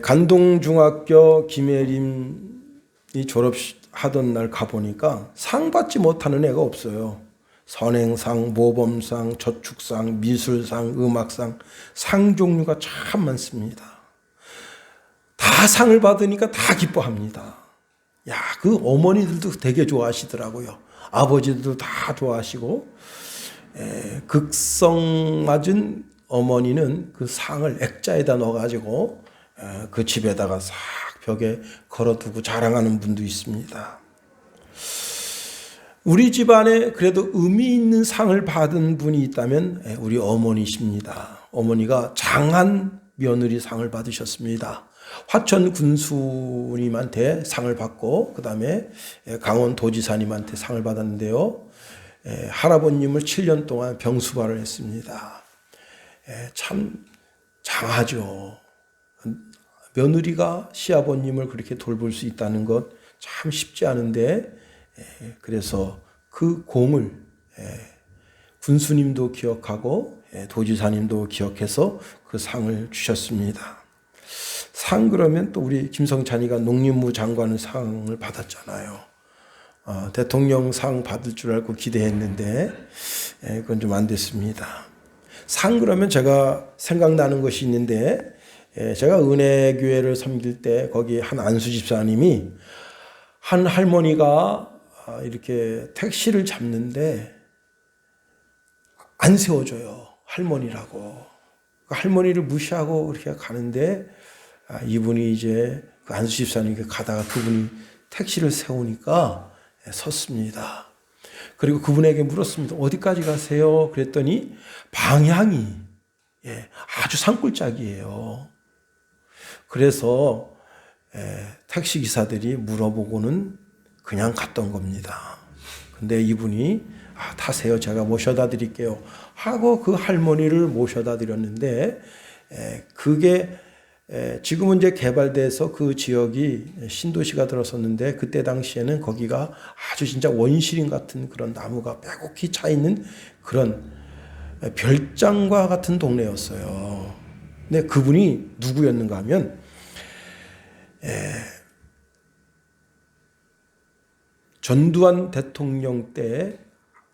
간동중학교 김혜림이 졸업하던 날 가보니까 상 받지 못하는 애가 없어요. 선행상, 모범상, 저축상, 미술상, 음악상, 상 종류가 참 많습니다. 다 상을 받으니까 다 기뻐합니다. 야, 그 어머니들도 되게 좋아하시더라고요. 아버지들도 다 좋아하시고, 극성 맞은 어머니는 그 상을 액자에다 넣어가지고 그 집에다가 싹 벽에 걸어두고 자랑하는 분도 있습니다. 우리 집안에 그래도 의미 있는 상을 받은 분이 있다면 우리 어머니십니다. 어머니가 장한 며느리 상을 받으셨습니다. 화천 군수님한테 상을 받고 그 다음에 강원도지사님한테 상을 받았는데요. 할아버님을 7년 동안 병수발을 했습니다. 참 장하죠. 며느리가 시아버님을 그렇게 돌볼 수 있다는 것 참 쉽지 않은데, 그래서 그 공을 군수님도 기억하고 도지사님도 기억해서 그 상을 주셨습니다. 상 그러면 또 우리 김성찬이가 농림부 장관의 상을 받았잖아요. 대통령 상 받을 줄 알고 기대했는데 그건 좀 안 됐습니다. 상 그러면 제가 생각나는 것이 있는데, 제가 은혜교회를 섬길 때 거기 한 안수 집사님이 한 할머니가 이렇게 택시를 잡는데 안 세워줘요. 할머니라고. 그 할머니를 무시하고 이렇게 가는데 이분이 이제 그 안수 집사님께 가다가 그분이 택시를 세우니까 섰습니다. 그리고 그분에게 물었습니다. 어디까지 가세요? 그랬더니 방향이 아주 산골짜기예요. 그래서 택시기사들이 물어보고는 그냥 갔던 겁니다. 근데 이분이 타세요. 제가 모셔다 드릴게요. 하고 그 할머니를 모셔다 드렸는데, 그게 지금은 이제 개발돼서 그 지역이 신도시가 들어섰는데, 그때 당시에는 거기가 아주 진짜 원시림 같은 그런 나무가 빼곡히 차 있는 그런 별장과 같은 동네였어요. 근데 그분이 누구였는가 하면 전두환 대통령 때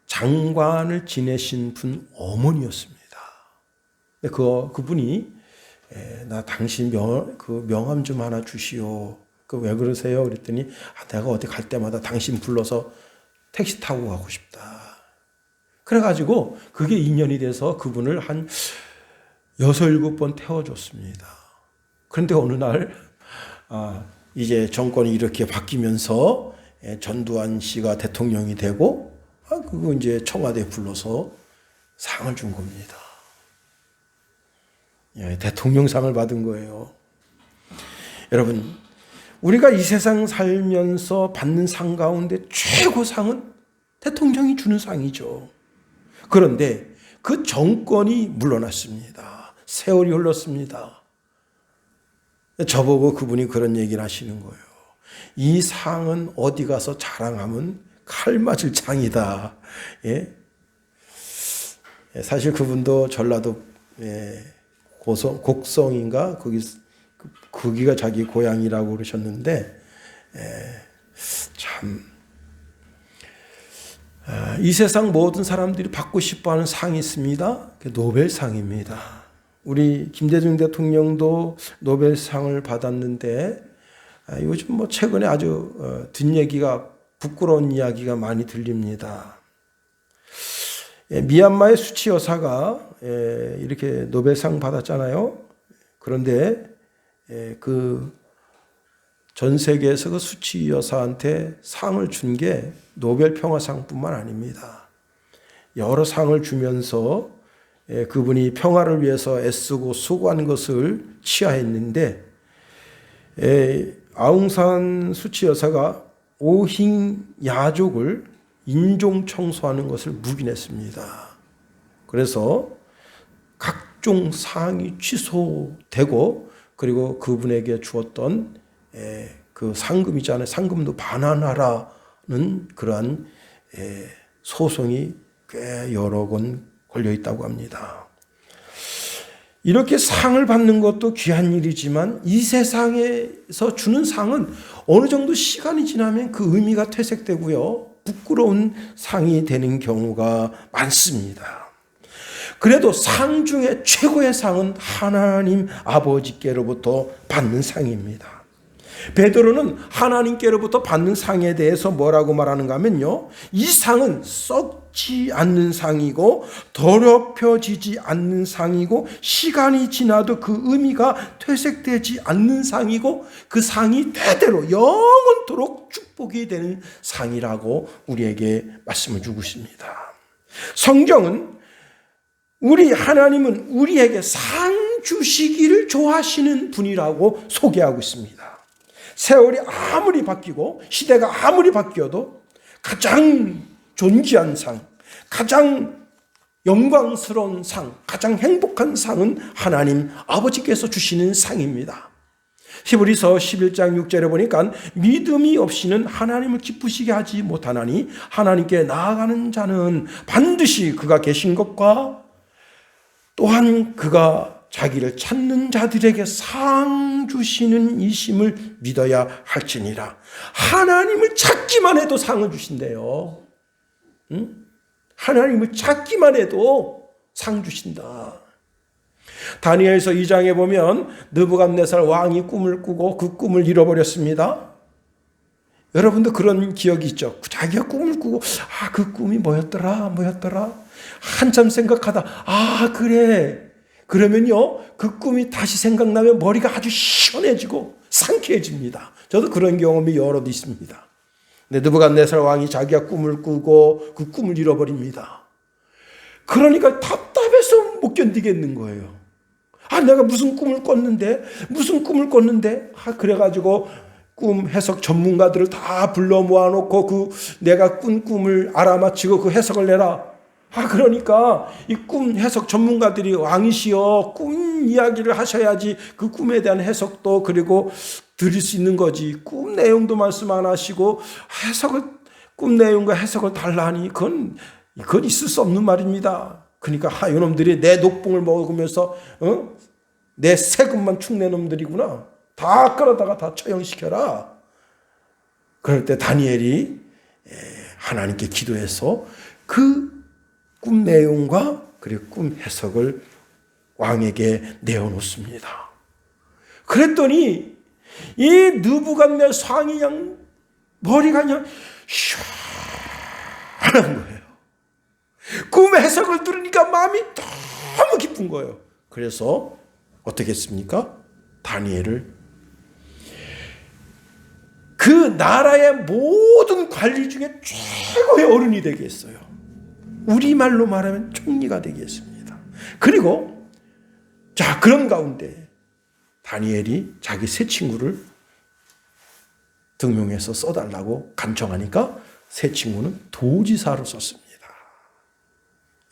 장관을 지내신 분 어머니였습니다. 근데 그분이 나 당신 명함 좀 하나 주시오. 왜 그러세요? 그랬더니 내가 어디 갈 때마다 당신 불러서 택시 타고 가고 싶다. 그래가지고 그게 인연이 돼서 그분을 한 6, 7번 태워줬습니다. 그런데 어느 날 이제 정권이 이렇게 바뀌면서 전두환 씨가 대통령이 되고 그거 이제 청와대에 불러서 상을 준 겁니다. 대통령상을 받은 거예요. 여러분, 우리가 이 세상 살면서 받는 상 가운데 최고상은 대통령이 주는 상이죠. 그런데 그 정권이 물러났습니다. 세월이 흘렀습니다. 저보고 그분이 그런 얘기를 하시는 거예요. 이 상은 어디 가서 자랑하면 칼 맞을 장이다. 사실 그분도 전라도 곡성인가 거기가 자기 고향이라고 그러셨는데, 참 이 세상 모든 사람들이 받고 싶어하는 상이 있습니다. 노벨상입니다. 우리 김대중 대통령도 노벨상을 받았는데, 요즘 최근에 아주 뒷얘기가 부끄러운 이야기가 많이 들립니다. 미얀마의 수치 여사가 이렇게 노벨상 받았잖아요. 그런데 그 전 세계에서 그 수치 여사한테 상을 준 게 노벨 평화상뿐만 아닙니다. 여러 상을 주면서 그분이 평화를 위해서 애쓰고 수고한 것을 치하했는데, 아웅산 수치 여사가 오힝야족을 인종 청소하는 것을 묵인했습니다. 그래서 각종 상이 취소되고, 그리고 그분에게 주었던 그 상금이잖아요. 상금도 반환하라는 그러한 소송이 꽤 여러 건 걸려 있다고 합니다. 이렇게 상을 받는 것도 귀한 일이지만 이 세상에서 주는 상은 어느 정도 시간이 지나면 그 의미가 퇴색되고요. 부끄러운 상이 되는 경우가 많습니다. 그래도 상 중에 최고의 상은 하나님 아버지께로부터 받는 상입니다. 베드로는 하나님께로부터 받는 상에 대해서 뭐라고 말하는가 하면요. 이 상은 썩지 않는 상이고 더럽혀지지 않는 상이고 시간이 지나도 그 의미가 퇴색되지 않는 상이고 그 상이 대대로 영원토록 축복이 되는 상이라고 우리에게 말씀을 주고 있습니다. 성경은 하나님은 우리에게 상 주시기를 좋아하시는 분이라고 소개하고 있습니다. 세월이 아무리 바뀌고 시대가 아무리 바뀌어도 가장 존귀한 상, 가장 영광스러운 상, 가장 행복한 상은 하나님 아버지께서 주시는 상입니다. 히브리서 11장 6절에 보니까 믿음이 없이는 하나님을 기쁘시게 하지 못하나니 하나님께 나아가는 자는 반드시 그가 계신 것과 또한 그가 자기를 찾는 자들에게 상 주시는 이심을 믿어야 할지니라. 하나님을 찾기만 해도 상을 주신대요. 응? 하나님을 찾기만 해도 상 주신다. 다니엘서 2장에 보면 느부갓네살 왕이 꿈을 꾸고 그 꿈을 잃어버렸습니다. 여러분도 그런 기억이 있죠. 자기가 꿈을 꾸고 그 꿈이 뭐였더라. 한참 생각하다 그래. 그러면요 그 꿈이 다시 생각나면 머리가 아주 시원해지고 상쾌해집니다. 저도 그런 경험이 여럿 있습니다. 느부갓네살 왕이 자기가 꿈을 꾸고 그 꿈을 잃어버립니다. 그러니까 답답해서 못 견디겠는 거예요. 내가 무슨 꿈을 꿨는데 그래가지고 꿈 해석 전문가들을 다 불러 모아놓고 내가 꾼 꿈을 알아맞히고 그 해석을 내라. 그러니까 이 꿈 해석 전문가들이 왕이시여 꿈 이야기를 하셔야지 그 꿈에 대한 해석도 그리고 드릴 수 있는 거지. 꿈 내용도 말씀 안 하시고 꿈 내용과 해석을 달라 하니 그건 있을 수 없는 말입니다. 그러니까 이놈들이 내 녹봉을 먹으면서 내 세금만 축내 놈들이구나. 다 끌어다가 다 처형시켜라. 그럴 때 다니엘이 하나님께 기도해서 그 꿈 내용과 그리고 꿈 해석을 왕에게 내어놓습니다. 그랬더니 이 느부갓네살 왕이 그냥 머리가 그냥 시원한 거예요. 꿈 해석을 들으니까 마음이 너무 기쁜 거예요. 그래서 어떻게 했습니까? 다니엘을 그 나라의 모든 관리 중에 최고의 어른이 되게 했어요. 우리말로 말하면 총리가 되게 했습니다. 그리고 그런 가운데 다니엘이 자기 세 친구를 등용해서 써달라고 간청하니까 세 친구는 도지사로 썼습니다.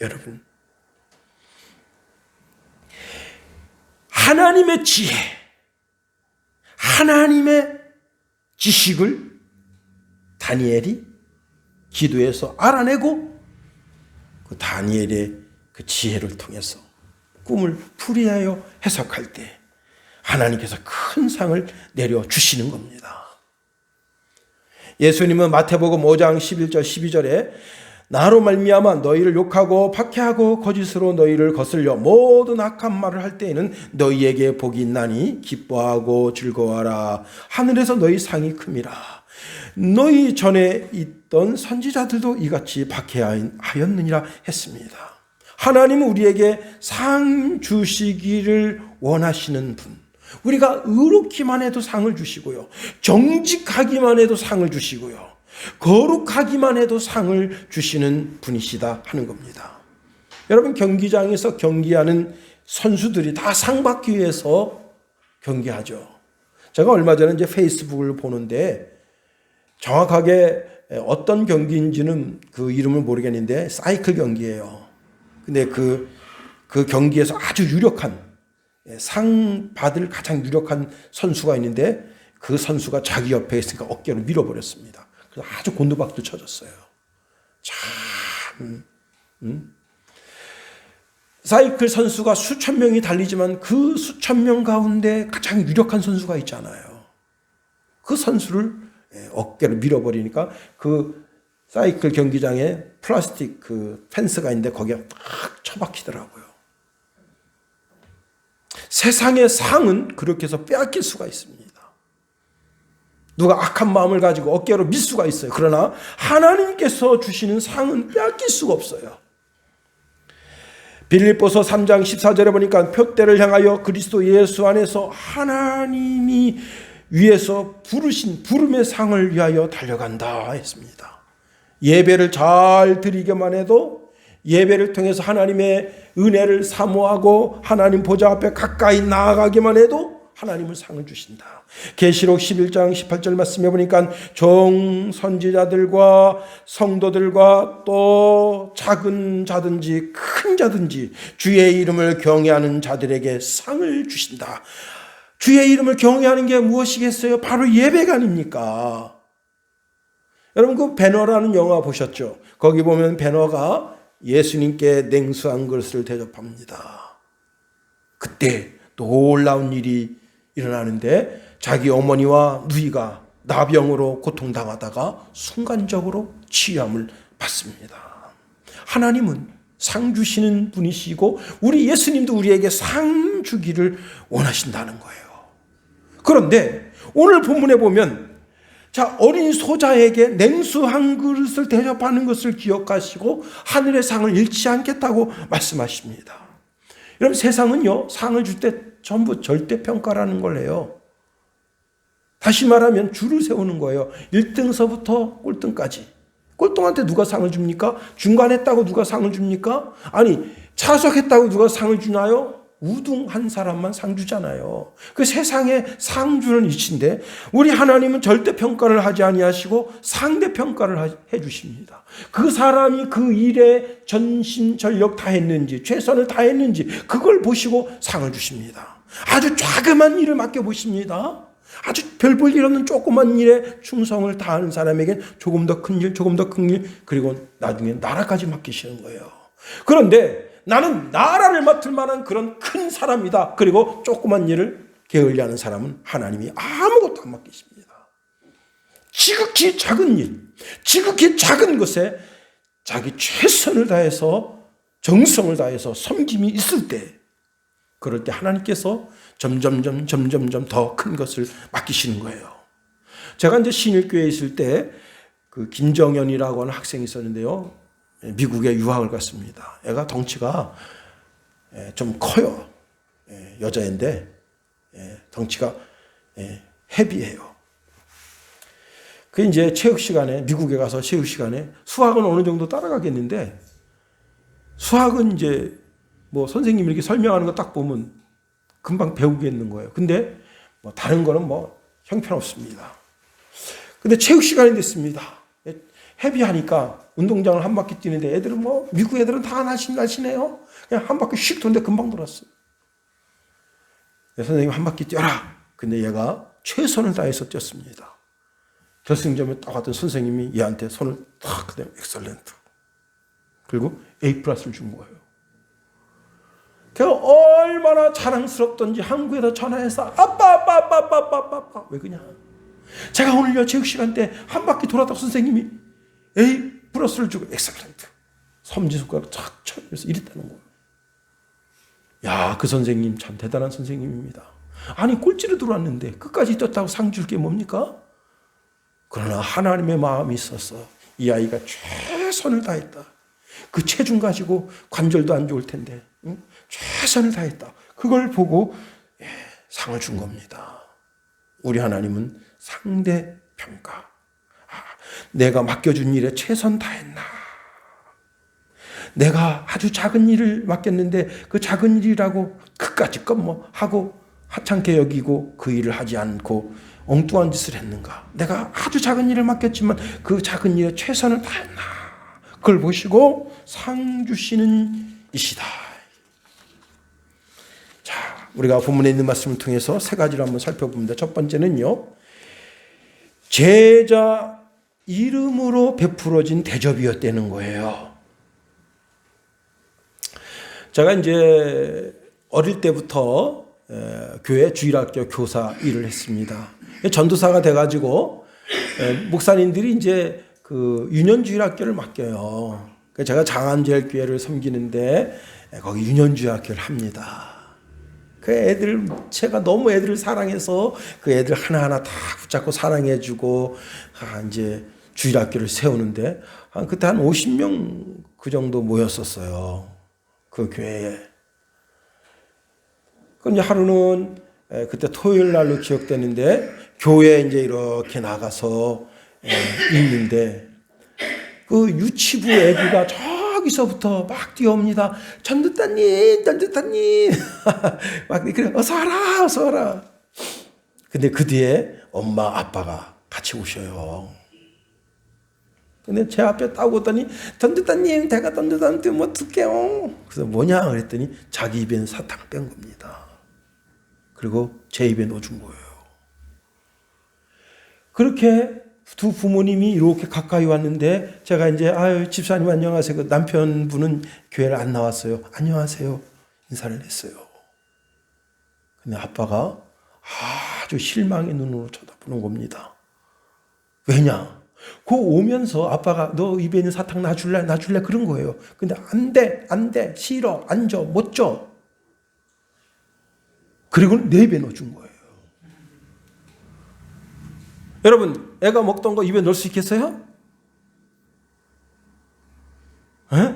여러분, 하나님의 지혜, 하나님의 지식을 다니엘이 기도해서 알아내고 그 다니엘의 그 지혜를 통해서 꿈을 풀이하여 해석할 때 하나님께서 큰 상을 내려주시는 겁니다. 예수님은 마태복음 5장 11절 12절에 나로 말미암아 너희를 욕하고 박해하고 거짓으로 너희를 거슬려 모든 악한 말을 할 때에는 너희에게 복이 있나니 기뻐하고 즐거워하라. 하늘에서 너희 상이 큼이라. 너희 전에 있던 선지자들도 이같이 박해하였느니라 했습니다. 하나님은 우리에게 상 주시기를 원하시는 분. 우리가 의롭기만 해도 상을 주시고요. 정직하기만 해도 상을 주시고요. 거룩하기만 해도 상을 주시는 분이시다 하는 겁니다. 여러분, 경기장에서 경기하는 선수들이 다 상 받기 위해서 경기하죠. 제가 얼마 전에 이제 페이스북을 보는데 정확하게 어떤 경기인지는 그 이름을 모르겠는데 사이클 경기예요. 근데 그 경기에서 아주 유력한 상 받을 가장 유력한 선수가 있는데 그 선수가 자기 옆에 있으니까 어깨로 밀어버렸습니다. 그래서 아주 곤두박질 쳐졌어요. 참 사이클 선수가 수천 명이 달리지만 그 수천 명 가운데 가장 유력한 선수가 있잖아요. 그 선수를 어깨로 밀어버리니까 그 사이클 경기장에 플라스틱 그 펜스가 있는데 거기에 딱 처박히더라고요. 세상의 상은 그렇게 해서 빼앗길 수가 있습니다. 누가 악한 마음을 가지고 어깨로 밀 수가 있어요. 그러나 하나님께서 주시는 상은 빼앗길 수가 없어요. 빌립보서 3장 14절에 보니까 표대를 향하여 그리스도 예수 안에서 하나님이 위에서 부르신 부름의 상을 위하여 달려간다 했습니다. 예배를 잘 드리기만 해도, 예배를 통해서 하나님의 은혜를 사모하고 하나님 보좌 앞에 가까이 나아가기만 해도 하나님은 상을 주신다. 계시록 11장 18절 말씀해 보니까 종 선지자들과 성도들과 또 작은 자든지 큰 자든지 주의 이름을 경외하는 자들에게 상을 주신다. 주의 이름을 경외하는 게 무엇이겠어요? 바로 예배가 아닙니까? 여러분 그 배너라는 영화 보셨죠? 거기 보면 배너가 예수님께 냉수한 그릇을 대접합니다. 그때 놀라운 일이 일어나는데 자기 어머니와 누이가 나병으로 고통당하다가 순간적으로 치유함을 받습니다. 하나님은 상 주시는 분이시고 우리 예수님도 우리에게 상 주기를 원하신다는 거예요. 그런데 오늘 본문에 보면 자, 어린 소자에게 냉수 한 그릇을 대접하는 것을 기억하시고 하늘의 상을 잃지 않겠다고 말씀하십니다. 여러분 세상은요 상을 줄 때 전부 절대평가라는 걸 해요. 다시 말하면 줄을 세우는 거예요. 1등서부터 꼴등까지. 꼴등한테 누가 상을 줍니까? 중간했다고 누가 상을 줍니까? 아니 차석했다고 누가 상을 주나요? 우등한 사람만 상 주잖아요. 그 세상에 상 주는 이치인데 우리 하나님은 절대평가를 하지 아니하시고 상대평가를 해 주십니다. 그 사람이 그 일에 전심전력 다했는지 최선을 다했는지 그걸 보시고 상을 주십니다. 아주 자그만 일을 맡겨보십니다. 아주 별 볼 일 없는 조그만 일에 충성을 다하는 사람에겐 조금 더 큰 일, 조금 더 큰 일, 그리고 나중에 나라까지 맡기시는 거예요. 그런데 나는 나라를 맡을 만한 그런 큰 사람이다. 그리고 조그만 일을 게을리하는 사람은 하나님이 아무것도 안 맡기십니다. 지극히 작은 일, 지극히 작은 것에 자기 최선을 다해서 정성을 다해서 섬김이 있을 때 그럴 때 하나님께서 점점 더 큰 것을 맡기시는 거예요. 제가 이제 신일교회에 있을 때 그 김정현이라고 하는 학생이 있었는데요. 미국에 유학을 갔습니다. 애가 덩치가 좀 커요. 여자인데 덩치가 헤비해요. 그 이제 체육 시간에 미국에 가서 체육 시간에 수학은 어느 정도 따라가겠는데 수학은 이제 뭐 선생님이 이렇게 설명하는 거 딱 보면 금방 배우겠는 거예요. 근데 뭐 다른 거는 뭐 형편없습니다. 근데 체육 시간이 됐습니다. 헤비하니까 운동장을 한 바퀴 뛰는데 애들은 뭐 미국 애들은 다 날씬해요. 그냥 한 바퀴 씩 도는데 금방 돌았어요. 선생님 한 바퀴 뛰어라. 근데 얘가 최선을 다해서 뛰었습니다. 결승점에 딱 왔던 선생님이 얘한테 손을 탁 그대로 엑설런트. 그리고 A 플러스를 준 거예요. 걔가 얼마나 자랑스럽던지 한국에다 전화해서 아빠 왜 그냐? 제가 오늘요 체육 시간 때 한 바퀴 돌았다고 선생님이 A 플러스를 주고 엑셀런트 섬지손가락 착 쳐면서 이랬다는 거예요. 야, 그 선생님 참 대단한 선생님입니다. 아니 꼴찌로 들어왔는데 끝까지 뛰었다고 상 줄 게 뭡니까? 그러나 하나님의 마음이 있어서 이 아이가 최선을 다했다. 그 체중 가지고 관절도 안 좋을 텐데 응? 최선을 다했다. 그걸 보고 상을 준 겁니다. 우리 하나님은 상대평가. 내가 맡겨준 일에 최선 다했나? 내가 아주 작은 일을 맡겼는데 그 작은 일이라고 그까짓 것 하고 하찮게 여기고 그 일을 하지 않고 엉뚱한 짓을 했는가? 내가 아주 작은 일을 맡겼지만 그 작은 일에 최선을 다했나? 그걸 보시고 상 주시는 이시다. 자, 우리가 본문에 있는 말씀을 통해서 세 가지를 한번 살펴봅니다. 첫 번째는요, 제자 이름으로 베풀어진 대접이었다는 거예요. 제가 이제 어릴 때부터 교회 주일학교 교사 일을 했습니다. 전도사가 돼가지고 목사님들이 이제 그 유년주일학교를 맡겨요. 제가 장안제일교회를 섬기는데 거기 유년주일학교를 합니다. 그 애들, 제가 너무 애들을 사랑해서 그 애들 하나하나 다 붙잡고 사랑해주고 이제 주일학교를 세우는데 그때 한 50명 그 정도 모였었어요. 그 교회에. 그럼 하루는 그때 토요일 날로 기억되는데 교회에 이제 이렇게 나가서 있는데 그 유치부 애기가 저기서부터 막 뛰어옵니다. 전도사님, 전도사님. 막 그래, 어서 와라, 어서 와라. 근데 그 뒤에 엄마, 아빠가 같이 오셔요. 근데 제 앞에 딱 오더니 전도사님, 제가 전도사한테 뭐 어떡해요? 그래서 뭐냐 그랬더니 자기 입에는 사탕 뺀 겁니다. 그리고 제 입에 넣어준 거예요. 그렇게 두 부모님이 이렇게 가까이 왔는데 제가 이제 아유 집사님 안녕하세요. 그 남편분은 교회를 안 나왔어요. 안녕하세요. 인사를 했어요. 근데 아빠가 아주 실망의 눈으로 쳐다보는 겁니다. 왜냐? 그 오면서 아빠가 너 입에 있는 사탕 놔줄래? 놔줄래? 그런 거예요. 근데 안 돼, 안 돼, 싫어, 안 줘, 못 줘. 그리고 내 입에 넣어준 거예요. 여러분, 애가 먹던 거 입에 넣을 수 있겠어요? 에?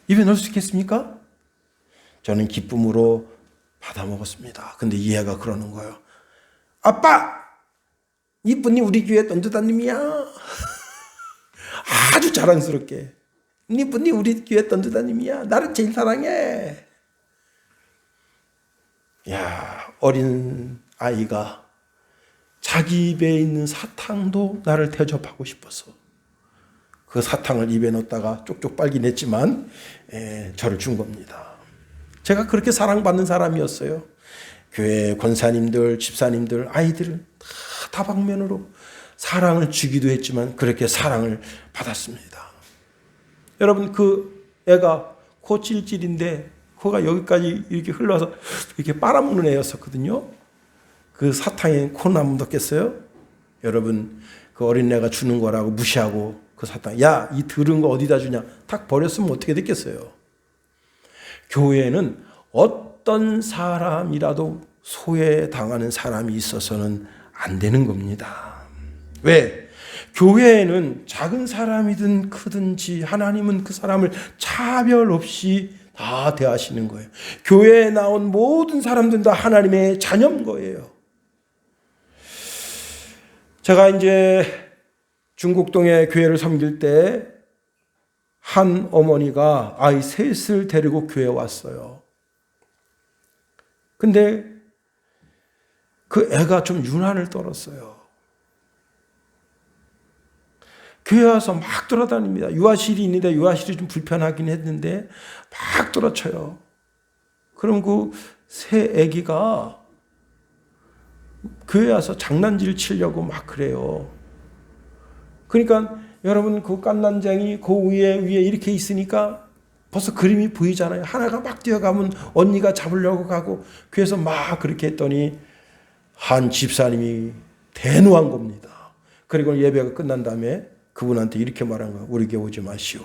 입에 넣을 수 있겠습니까? 저는 기쁨으로 받아 먹었습니다. 근데 이 애가 그러는 거예요. 아빠! 이분이 우리 교회 전도사님이야. 아주 자랑스럽게. 이분이 우리 교회 전도사님이야. 나를 제일 사랑해. 야, 어린 아이가 자기 입에 있는 사탕도 나를 대접하고 싶어서 그 사탕을 입에 넣었다가 쪽쪽 빨긴 했지만 저를 준 겁니다. 제가 그렇게 사랑받는 사람이었어요. 교회 권사님들, 집사님들, 아이들을 다 다방면으로 사랑을 주기도 했지만 그렇게 사랑을 받았습니다. 여러분 그 애가 코 찔찔인데 코가 여기까지 이렇게 흘러서 이렇게 빨아먹는 애였었거든요. 그 사탕에 코 안 묻었겠어요? 여러분 그 어린애가 주는 거라고 무시하고 그 사탕 야, 이 들은 거 어디다 주냐 탁 버렸으면 어떻게 됐겠어요? 교회는 어떤 사람이라도 소외당하는 사람이 있어서는 안 되는 겁니다. 왜? 교회에는 작은 사람이든 크든지 하나님은 그 사람을 차별 없이 다 대하시는 거예요. 교회에 나온 모든 사람들은 다 하나님의 자녀인 거예요. 제가 이제 중국동에 교회를 섬길 때 한 어머니가 아이 셋을 데리고 교회에 왔어요. 근데 그 애가 좀 유난을 떨었어요. 교회 와서 막 돌아다닙니다. 유아실이 있는데 유아실이 좀 불편하긴 했는데 막 돌아쳐요. 그럼 그 새 애기가 교회 와서 장난질 치려고 막 그래요. 그러니까 여러분 그 깐난쟁이 그 위에 이렇게 있으니까 벌써 그림이 보이잖아요. 하나가 막 뛰어가면 언니가 잡으려고 가고 교회에서 막 그렇게 했더니 한 집사님이 대노한 겁니다. 그리고 예배가 끝난 다음에 그분한테 이렇게 말한 거예요. 우리 교회 오지 마시오.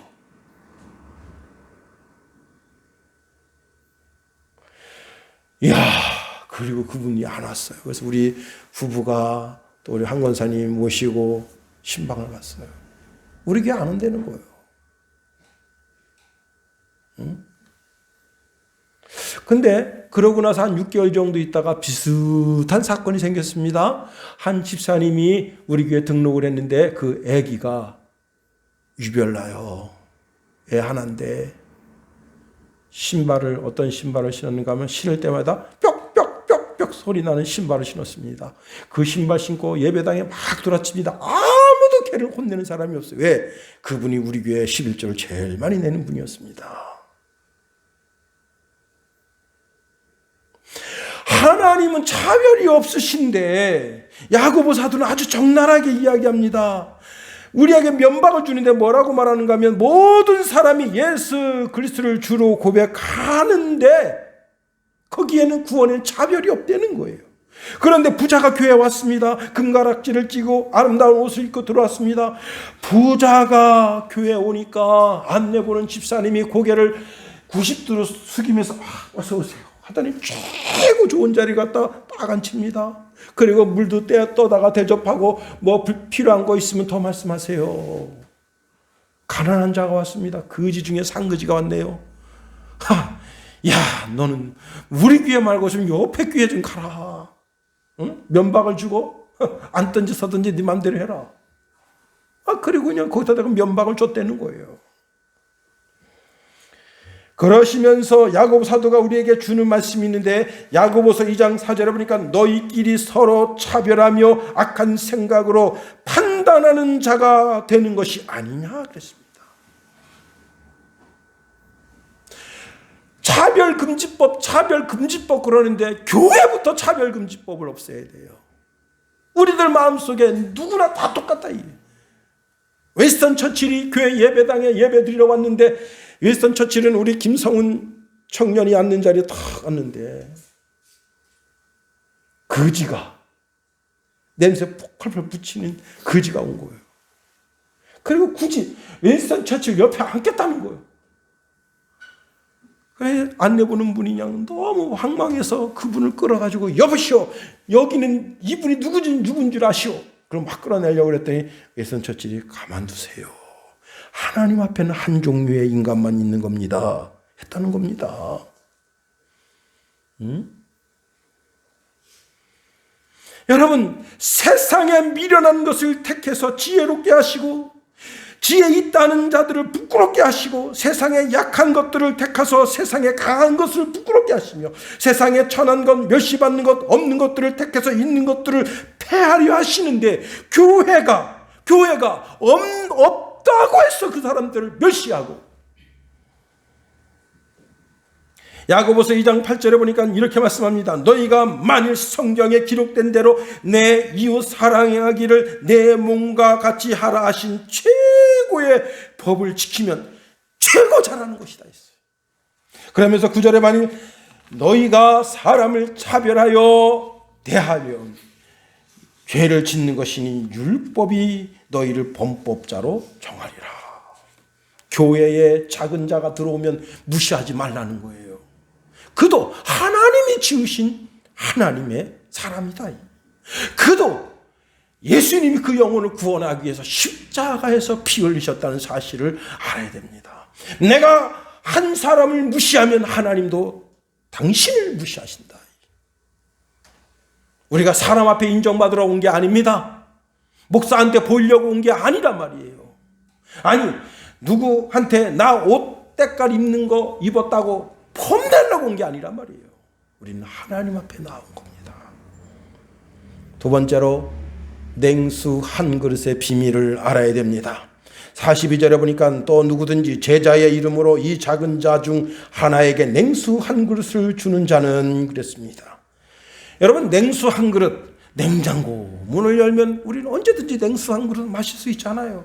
이야, 그리고 그분이 안 왔어요. 그래서 우리 부부가 또 우리 한 권사님 모시고 신방을 갔어요. 우리 교회 안 온다는 거예요. 응? 근데 그러고 나서 한 6개월 정도 있다가 비슷한 사건이 생겼습니다. 한 집사님이 우리 교회 등록을 했는데 그 아기가 유별나요. 애 하나인데 신발을 어떤 신발을 신었는가 하면 신을 때마다 뾱뾱뾱뾱 소리 나는 신발을 신었습니다. 그 신발 신고 예배당에 막 돌아칩니다. 아무도 걔를 혼내는 사람이 없어요. 왜? 그분이 우리 교회 11조를 제일 많이 내는 분이었습니다. 하나님은 차별이 없으신데 야고보 사도는 아주 적나라하게 이야기합니다. 우리에게 면박을 주는데 뭐라고 말하는가 하면 모든 사람이 예수 그리스도를 주로 고백하는데 거기에는 구원의 차별이 없다는 거예요. 그런데 부자가 교회에 왔습니다. 금가락지를 찌고 아름다운 옷을 입고 들어왔습니다. 부자가 교회에 오니까 안내보는 집사님이 고개를 90도로 숙이면서 어서 오세요 하더니 최고 좋은 자리 갖다 딱 앉힙니다. 그리고 물도 떠다가 대접하고 뭐 필요한 거 있으면 더 말씀하세요. 가난한 자가 왔습니다. 거지 중에 상거지가 왔네요. 야, 너는 우리 교회 말고 좀 옆에 교회 좀 가라. 응? 면박을 주고 앉든지 서든지 네 맘대로 해라. 그리고 그냥 거기다 대고 면박을 줬다는 거예요. 그러시면서 야고보 사도가 우리에게 주는 말씀이 있는데 야고보서 2장 4절에 보니까 너희끼리 서로 차별하며 악한 생각으로 판단하는 자가 되는 것이 아니냐 그랬습니다. 차별금지법 그러는데 교회부터 차별금지법을 없애야 돼요. 우리들 마음속에 누구나 다 똑같다. 웨스턴 처칠이 교회 예배당에 예배 드리러 왔는데 웨스턴 처칠은 우리 김성훈 청년이 앉는 자리에 딱 앉는데 거지가 냄새 펄펄 붙이는 거지가 온 거예요. 그리고 굳이 웨스턴 처칠 옆에 앉겠다는 거예요. 안내보는 분이 그냥 너무 황망해서 그분을 끌어가지고 여보시오 여기는 이분이 누군 줄 아시오. 그럼 막 끌어내려고 그랬더니 웨스턴 처칠이 가만두세요. 하나님 앞에는 한 종류의 인간만 있는 겁니다. 했다는 겁니다. 여러분 세상에 미련한 것을 택해서 지혜롭게 하시고 지혜 있다는 자들을 부끄럽게 하시고 세상에 약한 것들을 택해서 세상에 강한 것을 부끄럽게 하시며 세상에 천한 것 멸시받는 것 없는 것들을 택해서 있는 것들을 폐하려 하시는데 교회가 없다고 해서 그 사람들을 멸시하고 야고보서 2장 8절에 보니까 이렇게 말씀합니다. 너희가 만일 성경에 기록된 대로 내 이웃 사랑하기를 내 몸과 같이 하라 하신 최고의 법을 지키면 최고 잘하는 것이다 했어요. 그러면서 9절에 만일 너희가 사람을 차별하여 대하면 죄를 짓는 것이니 율법이 너희를 범법자로 정하리라. 교회에 작은 자가 들어오면 무시하지 말라는 거예요. 그도 하나님이 지으신 하나님의 사람이다. 그도 예수님이 그 영혼을 구원하기 위해서 십자가에서 피 흘리셨다는 사실을 알아야 됩니다. 내가 한 사람을 무시하면 하나님도 당신을 무시하신다. 우리가 사람 앞에 인정받으러 온 게 아닙니다. 목사한테 보이려고 온 게 아니란 말이에요. 아니 누구한테 나 옷 때깔 입는 거 입었다고 폼내려고 온 게 아니란 말이에요. 우리는 하나님 앞에 나온 겁니다. 두 번째로 냉수 한 그릇의 비밀을 알아야 됩니다. 42절에 보니까 또 누구든지 제자의 이름으로 이 작은 자 중 하나에게 냉수 한 그릇을 주는 자는 그랬습니다. 여러분 냉수 한 그릇, 냉장고 문을 열면 우리는 언제든지 냉수 한 그릇 마실 수 있잖아요.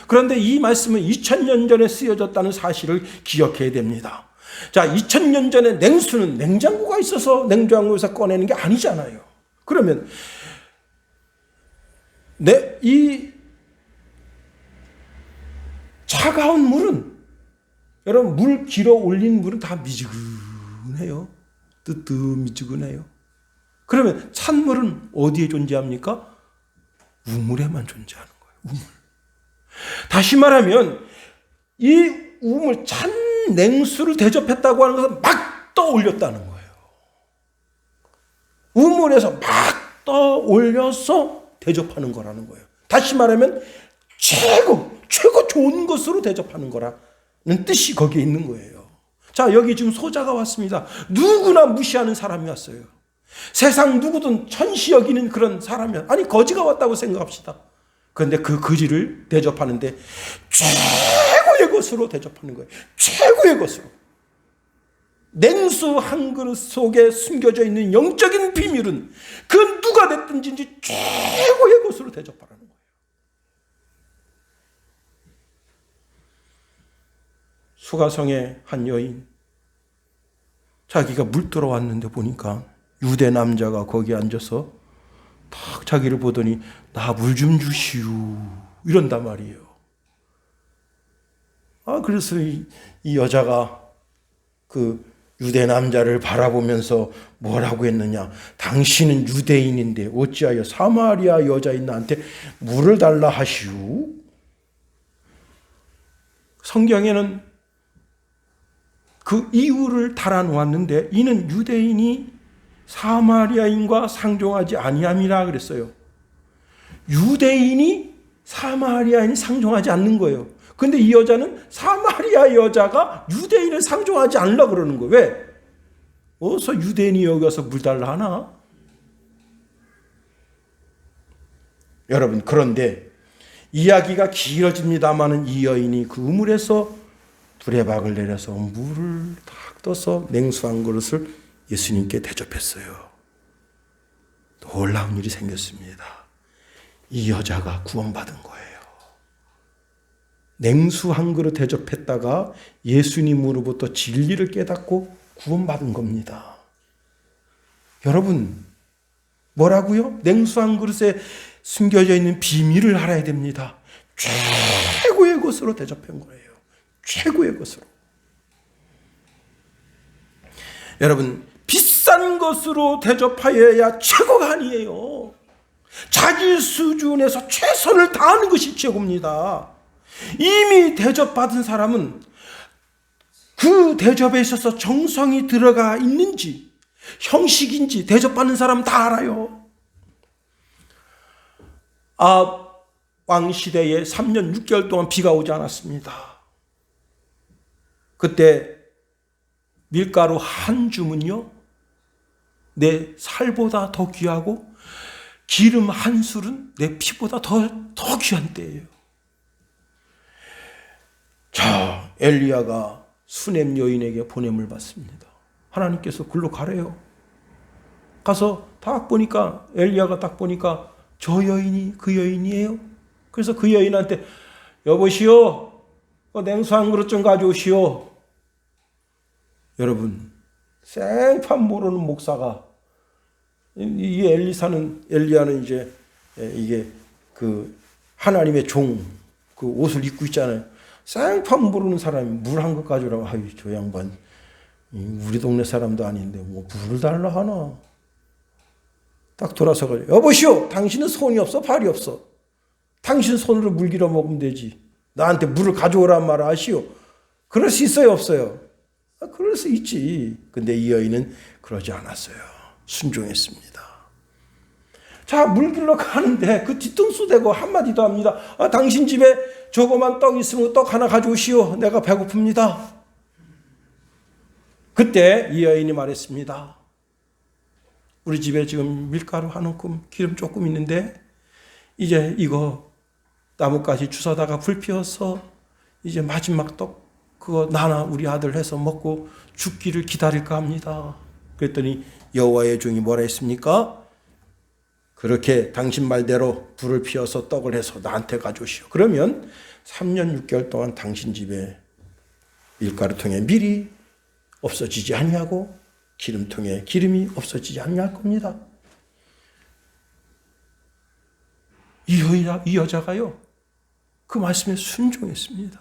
그런데 이 말씀은 2000년 전에 쓰여졌다는 사실을 기억해야 됩니다. 자, 2000년 전에 냉수는 냉장고가 있어서 냉장고에서 꺼내는 게 아니잖아요. 그러면 이 차가운 물은 여러분 물 길어 올린 물은 다 미지근해요. 뜨뜻미지근해요. 그러면 찬물은 어디에 존재합니까? 우물에만 존재하는 거예요. 우물. 다시 말하면 이 우물 찬 냉수를 대접했다고 하는 것은 막 떠올렸다는 거예요. 우물에서 막 떠올려서 대접하는 거라는 거예요. 다시 말하면 최고 좋은 것으로 대접하는 거라는 뜻이 거기에 있는 거예요. 자, 여기 지금 소자가 왔습니다. 누구나 무시하는 사람이 왔어요. 세상 누구든 천시 여기는 그런 사람이야. 아니 거지가 왔다고 생각합시다. 그런데 그 거지를 대접하는데 최고의 것으로 대접하는 거예요. 최고의 것으로. 냉수 한 그릇 속에 숨겨져 있는 영적인 비밀은 그 누가 됐든지 최고의 것으로 대접하라는 거예요. 수가성의 한 여인, 자기가 물 들어왔는데 보니까 유대 남자가 거기 앉아서 딱 자기를 보더니 나 물 좀 주시오 이런단 말이에요. 그래서 이 여자가 그 유대 남자를 바라보면서 뭐라고 했느냐. 당신은 유대인인데 어찌하여 사마리아 여자인 나한테 물을 달라 하시오? 성경에는 그 이유를 달아놓았는데 이는 유대인이 사마리아인과 상종하지 아니함이라 그랬어요. 유대인이 사마리아인이 상종하지 않는 거예요. 근데 이 여자는 사마리아 여자가 유대인을 상종하지 않으려고 그러는 거예요. 왜? 어서 유대인이 여기 와서 물 달라 하나? 여러분, 그런데 이야기가 길어집니다마는 이 여인이 그 우물에서 두레박을 내려서 물을 딱 떠서 냉수 한 그릇을 예수님께 대접했어요. 놀라운 일이 생겼습니다. 이 여자가 구원받은 거예요. 냉수 한 그릇 대접했다가 예수님으로부터 진리를 깨닫고 구원받은 겁니다. 여러분, 뭐라고요? 냉수 한 그릇에 숨겨져 있는 비밀을 알아야 됩니다. 최고의 것으로 대접한 거예요. 최고의 것으로. 여러분, 비싼 것으로 대접하여야 최고가 아니에요. 자기 수준에서 최선을 다하는 것이 최고입니다. 이미 대접받은 사람은 그 대접에 있어서 정성이 들어가 있는지 형식인지 대접받는 사람 다 알아요. 왕시대에 3년 6개월 동안 비가 오지 않았습니다. 그때 밀가루 한 줌은요, 내 살보다 더 귀하고 기름 한 술은 내 피보다 더 귀한 때예요. 자, 엘리야가 수넴 여인에게 보냄을 받습니다. 하나님께서 글로 가래요. 가서 딱 보니까, 엘리야가 딱 보니까 저 여인이 그 여인이에요. 그래서 그 여인한테 여보시오, 냉수 한 그릇 좀 가져오시오. 여러분, 생판 모르는 목사가, 이 엘리야는 이제 이게 그 하나님의 종, 그 옷을 입고 있잖아요. 생판 모르는 사람이 물 한 것 가져오라고. 아유, 저 양반 우리 동네 사람도 아닌데 뭐 물을 달라 하나. 딱 돌아서가지고 여보시오, 당신은 손이 없어 발이 없어. 당신 손으로 물 길어 먹으면 되지. 나한테 물을 가져오란 말을 하시오. 그럴 수 있어요 없어요? 그럴 수 있지. 근데 이 여인은 그러지 않았어요. 순종했습니다. 자, 물 길러 가는데 그 뒤통수 대고 한마디도 합니다. 당신 집에 저거만 떡 있으면 떡 하나 가져오시오. 내가 배고픕니다. 그때 이 여인이 말했습니다. 우리 집에 지금 밀가루 한 움큼, 기름 조금 있는데 이제 이거 나뭇가지 주워다가 불 피워서 이제 마지막 떡 그거 나나 우리 아들 해서 먹고 죽기를 기다릴까 합니다. 그랬더니 여호와의 종이 뭐라 했습니까? 그렇게 당신 말대로 불을 피워서 떡을 해서 나한테 가져오시오. 그러면 3년 6개월 동안 당신 집에 밀가루통에 밀이 없어지지 아니하고 기름통에 기름이 없어지지 아니할 겁니다. 이 여자가요, 그 말씀에 순종했습니다.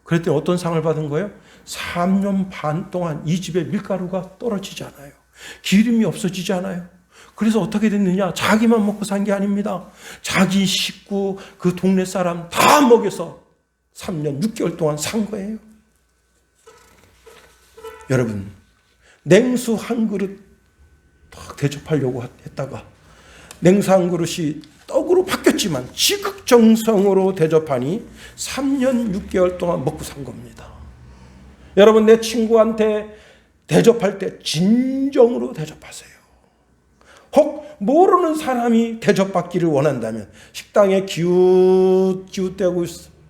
그랬더니 어떤 상을 받은 거예요? 3년 반 동안 이 집에 밀가루가 떨어지지 않아요. 기름이 없어지지 않아요. 그래서 어떻게 됐느냐? 자기만 먹고 산 게 아닙니다. 자기 식구, 그 동네 사람 다 먹여서 3년 6개월 동안 산 거예요. 여러분, 냉수 한 그릇 딱 대접하려고 했다가 냉수 한 그릇이 떡으로 바뀌었지만 지극정성으로 대접하니 3년 6개월 동안 먹고 산 겁니다. 여러분, 내 친구한테 대접할 때 진정으로 대접하세요. 혹 모르는 사람이 대접받기를 원한다면 식당에 기웃기웃대고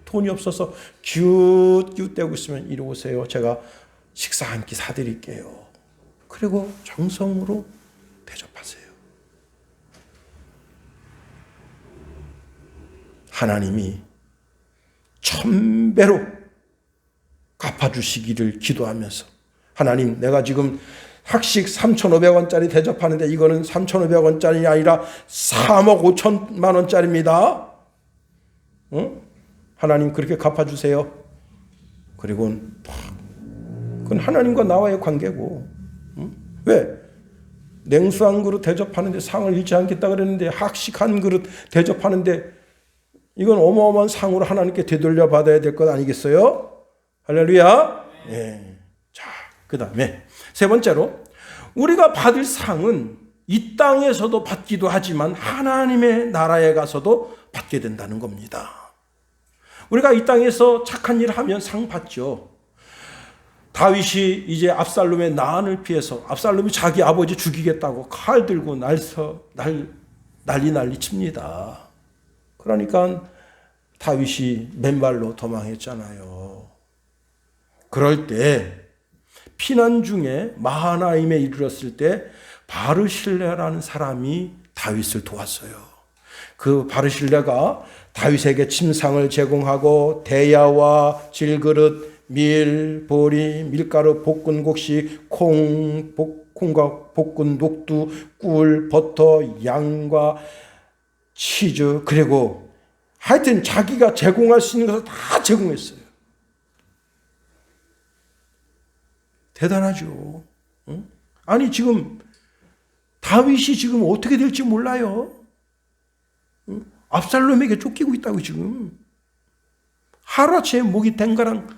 돈이 없어서 기웃기웃대고 있으면 이리 오세요. 제가 식사 한 끼 사드릴게요. 그리고 정성으로 대접하세요. 하나님이 1000배로 갚아주시기를 기도하면서, 하나님, 내가 지금 학식 3,500원짜리 대접하는데 이거는 3,500원짜리 아니라 3억 5천만 원짜리입니다. 하나님 그렇게 갚아주세요. 그리고 그건 하나님과 나와의 관계고, 왜? 냉수 한 그릇 대접하는데 상을 잃지 않겠다 그랬는데 학식 한 그릇 대접하는데 이건 어마어마한 상으로 하나님께 되돌려 받아야 될 것 아니겠어요? 할렐루야. 네. 자, 그 다음에 세 번째로, 우리가 받을 상은 이 땅에서도 받기도 하지만 하나님의 나라에 가서도 받게 된다는 겁니다. 우리가 이 땅에서 착한 일을 하면 상 받죠. 다윗이 이제 압살롬의 난을 피해서, 압살롬이 자기 아버지 죽이겠다고 칼 들고 난리 칩니다. 그러니까 다윗이 맨발로 도망했잖아요. 그럴 때 피난 중에 마하나임에 이르렀을 때 바르실레라는 사람이 다윗을 도왔어요. 그 바르실레가 다윗에게 침상을 제공하고 대야와 질그릇, 밀, 보리, 밀가루, 볶은 곡식, 콩과 볶은 녹두, 꿀, 버터, 양과 치즈, 그리고 하여튼 자기가 제공할 수 있는 것을 다 제공했어요. 대단하죠. 응? 아니 지금 다윗이 지금 어떻게 될지 몰라요. 응? 압살롬에게 쫓기고 있다고 지금. 하루아침에 목이 댕가랑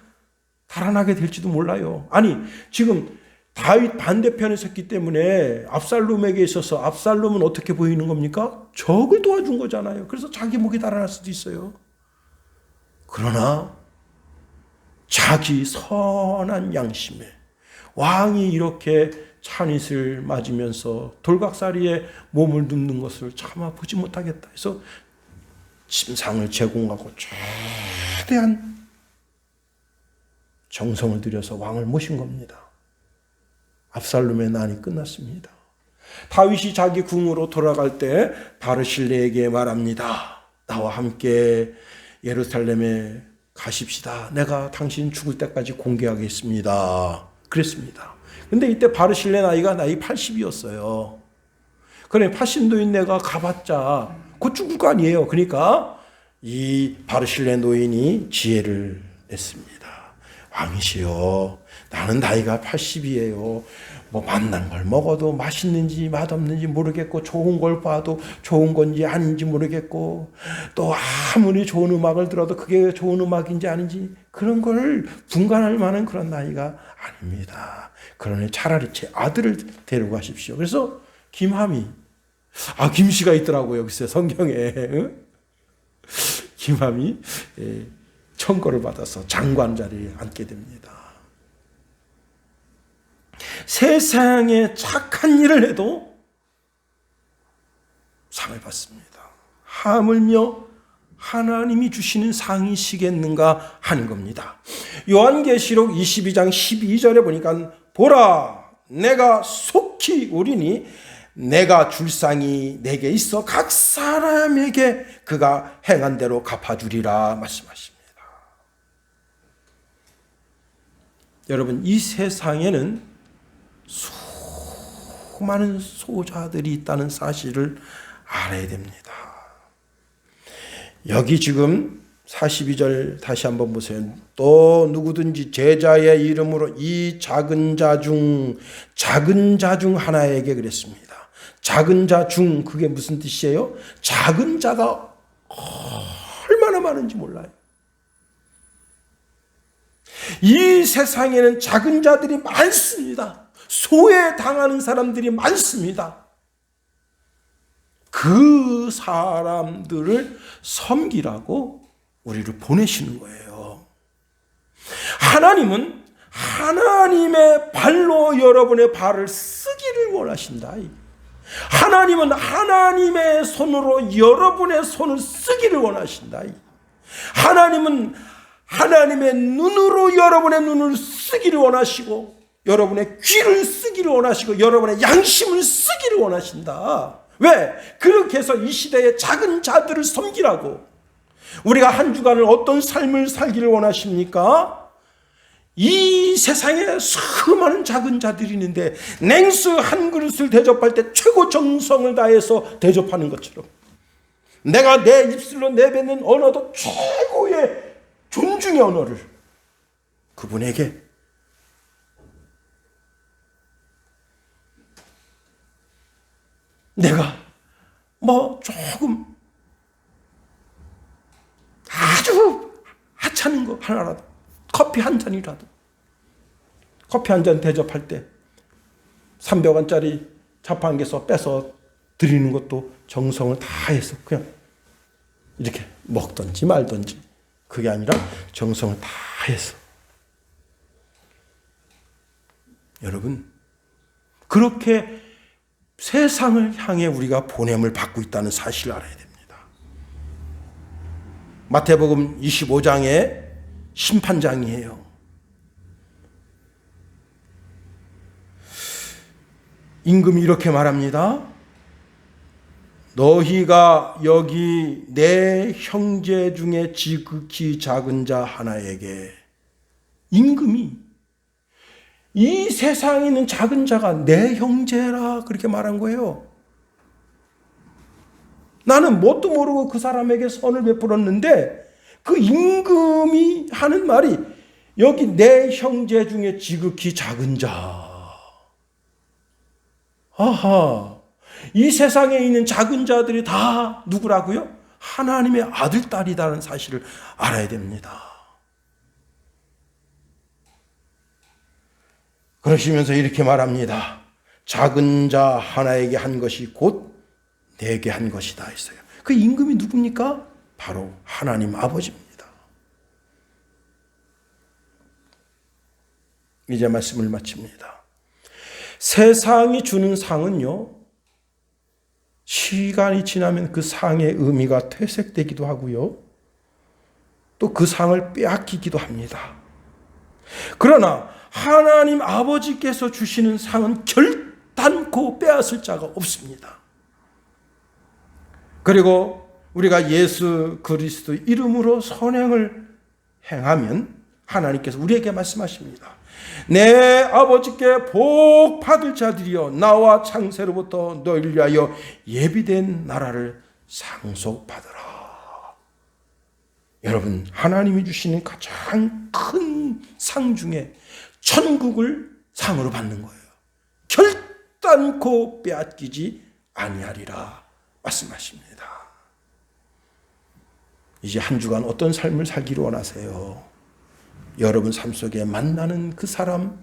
달아나게 될지도 몰라요. 아니 지금 다윗 반대편에 섰기 때문에 압살롬에게 있어서 압살롬은 어떻게 보이는 겁니까? 적을 도와준 거잖아요. 그래서 자기 목이 달아날 수도 있어요. 그러나 자기 선한 양심에 왕이 이렇게 찬잇을 맞으면서 돌각사리에 몸을 눕는 것을 참아 보지 못하겠다 해서 침상을 제공하고 최대한 정성을 들여서 왕을 모신 겁니다. 압살롬의 난이 끝났습니다. 다윗이 자기 궁으로 돌아갈 때 바르실레에게 말합니다. 나와 함께 예루살렘에 가십시다. 내가 당신 죽을 때까지 공개하겠습니다. 그랬습니다. 근데 이때 바르실레 나이가 나이 80이었어요. 그래 80노인 내가 가봤자 곧 죽을 거 아니에요. 그러니까 이 바르실레 노인이 지혜를 냈습니다. 왕이시여, 나는 나이가 80이에요. 뭐 맛난 걸 먹어도 맛있는지 맛없는지 모르겠고, 좋은 걸 봐도 좋은 건지 아닌지 모르겠고, 또 아무리 좋은 음악을 들어도 그게 좋은 음악인지 아닌지 그런 걸 분간할 만한 그런 나이가 아닙니다. 그러니 차라리 제 아들을 데리고 가십시오. 그래서 김함이, 김씨가 있더라고요. 글쎄 성경에. 김함이 청거를 받아서 장관 자리에 앉게 됩니다. 세상에 착한 일을 해도 상을 받습니다. 하물며 하나님이 주시는 상이시겠는가 하는 겁니다. 요한계시록 22장 12절에 보니까 보라, 내가 속히 오리니 내가 줄 상이 내게 있어 각 사람에게 그가 행한 대로 갚아주리라 말씀하십니다. 여러분, 이 세상에는 수많은 소자들이 있다는 사실을 알아야 됩니다. 여기 지금 42절 다시 한번 보세요. 또 누구든지 제자의 이름으로 이 작은 자 중 하나에게 그랬습니다. 작은 자 중, 그게 무슨 뜻이에요? 작은 자가 얼마나 많은지 몰라요. 이 세상에는 작은 자들이 많습니다. 소외당하는 사람들이 많습니다. 그 사람들을 섬기라고 우리를 보내시는 거예요. 하나님은 하나님의 발로 여러분의 발을 쓰기를 원하신다. 하나님은 하나님의 손으로 여러분의 손을 쓰기를 원하신다. 하나님은 하나님의 눈으로 여러분의 눈을 쓰기를 원하시고, 여러분의 귀를 쓰기를 원하시고, 여러분의 양심을 쓰기를 원하신다. 왜? 그렇게 해서 이 시대의 작은 자들을 섬기라고. 우리가 한 주간을 어떤 삶을 살기를 원하십니까? 이 세상에 수많은 작은 자들이 있는데 냉수 한 그릇을 대접할 때 최고 정성을 다해서 대접하는 것처럼 내가 내 입술로 내뱉는 언어도 최고의 존중의 언어를 그분에게 내가 조금 아주 하찮은 거 하나라도 커피 한 잔이라도 커피 한 잔 대접할 때 300원짜리 자판기에서 빼서 드리는 것도 정성을 다해서 그냥 이렇게 먹든지 말든지 그게 아니라 정성을 다해서 여러분 그렇게 세상을 향해 우리가 보냄을 받고 있다는 사실을 알아야 됩니다. 마태복음 25장의 심판장이에요. 임금이 이렇게 말합니다. 너희가 여기 내 형제 중에 지극히 작은 자 하나에게 임금이 이 세상에 있는 작은 자가 내 형제라 그렇게 말한 거예요. 나는 뭣도 모르고 그 사람에게 선을 베풀었는데 그 임금이 하는 말이 여기 내 형제 중에 지극히 작은 자. 아하, 이 세상에 있는 작은 자들이 다 누구라고요? 하나님의 아들, 딸이라는 사실을 알아야 됩니다. 그러시면서 이렇게 말합니다. 작은 자 하나에게 한 것이 곧 내게 한 것이다 했어요. 그 임금이 누굽니까? 바로 하나님 아버지입니다. 이제 말씀을 마칩니다. 세상이 주는 상은요, 시간이 지나면 그 상의 의미가 퇴색되기도 하고요, 또 그 상을 빼앗기기도 합니다. 그러나 하나님 아버지께서 주시는 상은 결단코 빼앗을 자가 없습니다. 그리고 우리가 예수 그리스도 이름으로 선행을 행하면 하나님께서 우리에게 말씀하십니다. 내 아버지께 복 받을 자들이여 나와 창세로부터 너희를 위하여 예비된 나라를 상속받으라. 여러분, 하나님이 주시는 가장 큰 상 중에 천국을 상으로 받는 거예요. 결단코 빼앗기지 아니하리라 말씀하십니다. 이제 한 주간 어떤 삶을 살기를 원하세요? 여러분 삶 속에 만나는 그 사람,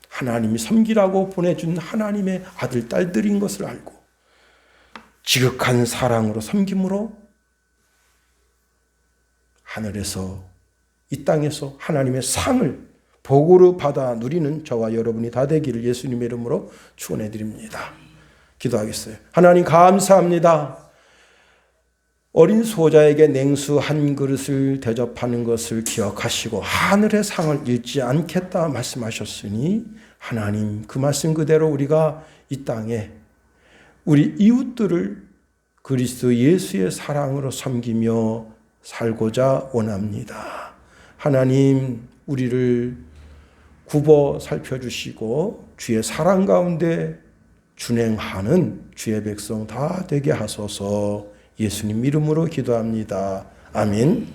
하나님이 섬기라고 보내준 하나님의 아들, 딸들인 것을 알고 지극한 사랑으로 섬김으로 하늘에서 이 땅에서 하나님의 상을 복으로 받아 누리는 저와 여러분이 다 되기를 예수님의 이름으로 축원해 드립니다. 기도하겠어요. 하나님 감사합니다. 어린 소자에게 냉수 한 그릇을 대접하는 것을 기억하시고 하늘의 상을 잃지 않겠다 말씀하셨으니 하나님 그 말씀 그대로 우리가 이 땅에 우리 이웃들을 그리스도 예수의 사랑으로 섬기며 살고자 원합니다. 하나님 우리를 굽어 살펴주시고 주의 사랑 가운데 준행하는 주의 백성 다 되게 하소서. 예수님 이름으로 기도합니다. 아멘.